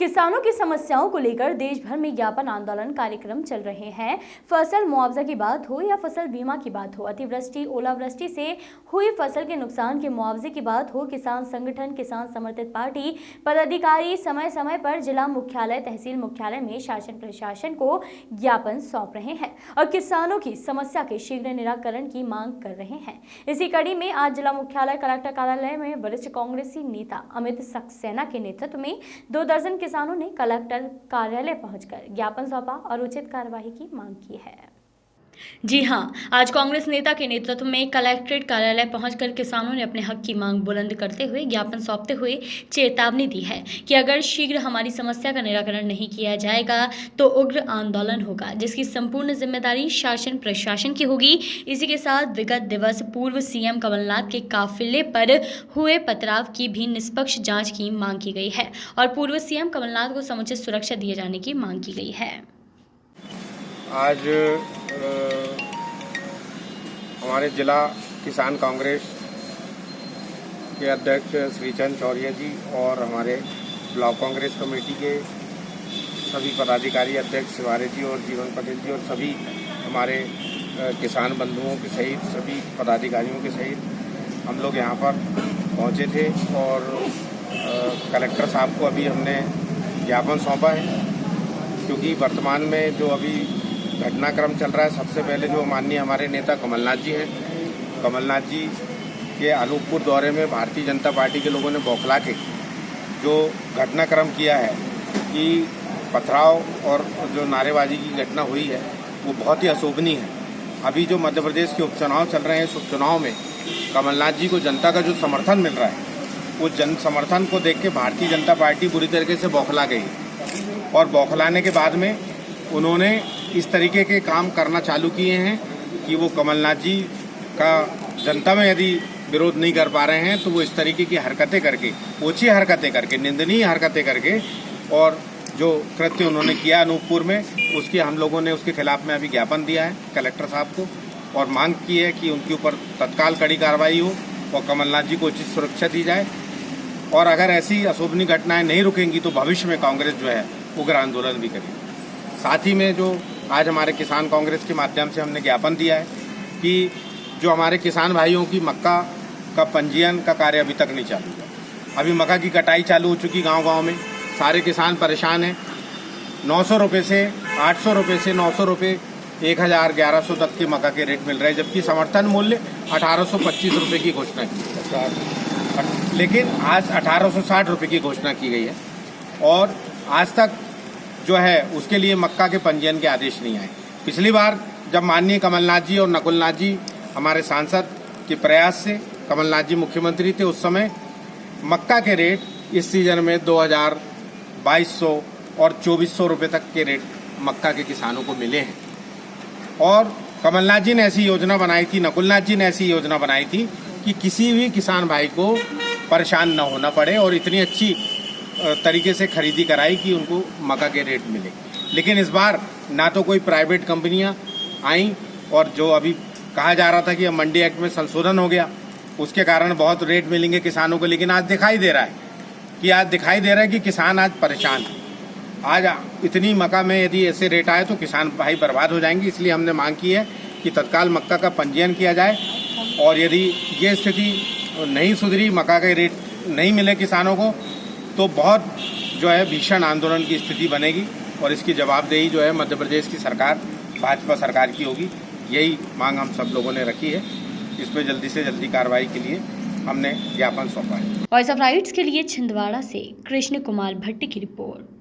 किसानों की समस्याओं को लेकर देश भर में ज्ञापन आंदोलन कार्यक्रम चल रहे हैं। फसल मुआवजा की बात हो या फसल बीमा की बात हो, अतिवृष्टि ओलावृष्टि से हुई फसल के नुकसान के मुआवजे की बात हो, किसान संगठन, किसान समर्थित पार्टी पदाधिकारी समय समय पर जिला मुख्यालय, तहसील मुख्यालय में शासन प्रशासन को ज्ञापन सौंप रहे हैं और किसानों की समस्या के शीघ्र निराकरण की मांग कर रहे हैं। इसी कड़ी में आज जिला मुख्यालय कलेक्टर कार्यालय में वरिष्ठ कांग्रेसी नेता अमित सक्सेना के नेतृत्व में 2 दर्जन किसानों ने कलेक्टर कार्यालय पहुंचकर ज्ञापन सौंपा और उचित कार्यवाही की मांग की है। जी हां, आज कांग्रेस नेता के नेतृत्व में कलेक्ट्रेट कार्यालय पहुंचकर किसानों ने अपने हक की मांग बुलंद करते हुए ज्ञापन सौंपते हुए चेतावनी दी है कि अगर शीघ्र हमारी समस्या का निराकरण नहीं किया जाएगा तो उग्र आंदोलन होगा, जिसकी संपूर्ण जिम्मेदारी शासन प्रशासन की होगी। इसी के साथ विगत दिवस पूर्व सीएम कमलनाथ के काफिले पर हुए पथराव की भी निष्पक्ष जाँच की मांग की गई है और पूर्व सीएम कमलनाथ को समुचित सुरक्षा दिए जाने की मांग की गई है। आज हमारे जिला किसान कांग्रेस के अध्यक्ष श्रीचंद चौरिया जी और हमारे ब्लॉक कांग्रेस कमेटी के सभी पदाधिकारी अध्यक्ष शिवारे जी और जीवन पटेल जी और सभी हमारे किसान बंधुओं के सहित सभी पदाधिकारियों के सहित हम लोग यहाँ पर पहुँचे थे और कलेक्टर साहब को अभी हमने ज्ञापन सौंपा है, क्योंकि वर्तमान में जो अभी घटनाक्रम चल रहा है, सबसे पहले जो माननीय हमारे नेता कमलनाथ जी हैं, कमलनाथ जी के अनूपपुर दौरे में भारतीय जनता पार्टी के लोगों ने बौखला के जो घटनाक्रम किया है कि पथराव और जो नारेबाजी की घटना हुई है वो बहुत ही अशोभनीय है। अभी जो मध्य प्रदेश के उपचुनाव चल रहे हैं, इस उपचुनाव में कमलनाथ जी को जनता का जो समर्थन मिल रहा है, वो जन समर्थन को देख के भारतीय जनता पार्टी बुरी तरीके से बौखला गई और बौखलाने के बाद में उन्होंने इस तरीके के काम करना चालू किए हैं कि वो कमलनाथ जी का जनता में यदि विरोध नहीं कर पा रहे हैं तो वो इस तरीके की हरकतें करके, ओछी हरकतें करके, निंदनीय हरकतें करके और जो कृत्य उन्होंने किया अनूपपुर में, उसकी हम लोगों ने उसके खिलाफ में अभी ज्ञापन दिया है कलेक्टर साहब को और मांग की है कि उनके ऊपर तत्काल कड़ी कार्रवाई हो और कमलनाथ जी को उचित सुरक्षा दी जाए। और अगर ऐसी अशोभनीय घटनाएं नहीं रुकेंगी तो भविष्य में कांग्रेस जो है उग्र आंदोलन भी करेगी। साथ ही में जो आज हमारे किसान कांग्रेस के माध्यम से हमने ज्ञापन दिया है कि जो हमारे किसान भाइयों की मक्का का पंजीयन का कार्य अभी तक नहीं चालू हुआ। अभी मक्का की कटाई चालू हो चुकी गांव-गांव में, सारे किसान परेशान हैं। 900 रुपये से 800 रुपये से 900 रुपये 1000 1100 तक के मक्का के रेट मिल रहे हैं, जबकि समर्थन मूल्य 1825 रुपये की घोषणा की, लेकिन आज 1860 रुपये की घोषणा की गई है और आज तक जो है उसके लिए मक्का के पंजीयन के आदेश नहीं आए। पिछली बार जब माननीय कमलनाथ जी और नकुलनाथ जी हमारे सांसद के प्रयास से कमलनाथ जी मुख्यमंत्री थे, उस समय मक्का के रेट इस सीजन में 2000, 2200 और 2400 रुपये तक के रेट मक्का के किसानों को मिले हैं। और कमलनाथ जी ने ऐसी योजना बनाई थी, नकुलनाथ जी ने ऐसी योजना बनाई थी कि किसी भी किसान भाई को परेशान न होना पड़े और इतनी अच्छी तरीके से खरीदी कराई कि उनको मक्का के रेट मिले। लेकिन इस बार ना तो कोई प्राइवेट कंपनियां आईं और जो अभी कहा जा रहा था कि अब मंडी एक्ट में संशोधन हो गया, उसके कारण बहुत रेट मिलेंगे किसानों को, लेकिन आज दिखाई दे रहा है कि किसान आज परेशान है। आज इतनी मक्का में यदि ऐसे रेट आए तो किसान भाई बर्बाद हो जाएंगे। इसलिए हमने मांग की है कि तत्काल मक्का का पंजीयन किया जाए और यदि ये स्थिति नहीं सुधरी, मक्का के रेट नहीं मिले किसानों को, तो बहुत जो है भीषण आंदोलन की स्थिति बनेगी और इसकी जवाबदेही जो है मध्य प्रदेश की सरकार, भाजपा सरकार की होगी। यही मांग हम सब लोगों ने रखी है। इस पर जल्दी से जल्दी कार्रवाई के लिए हमने ज्ञापन सौंपा है। वॉइस ऑफ राइट्स के लिए छिंदवाड़ा से कृष्ण कुमार भट्टी की रिपोर्ट।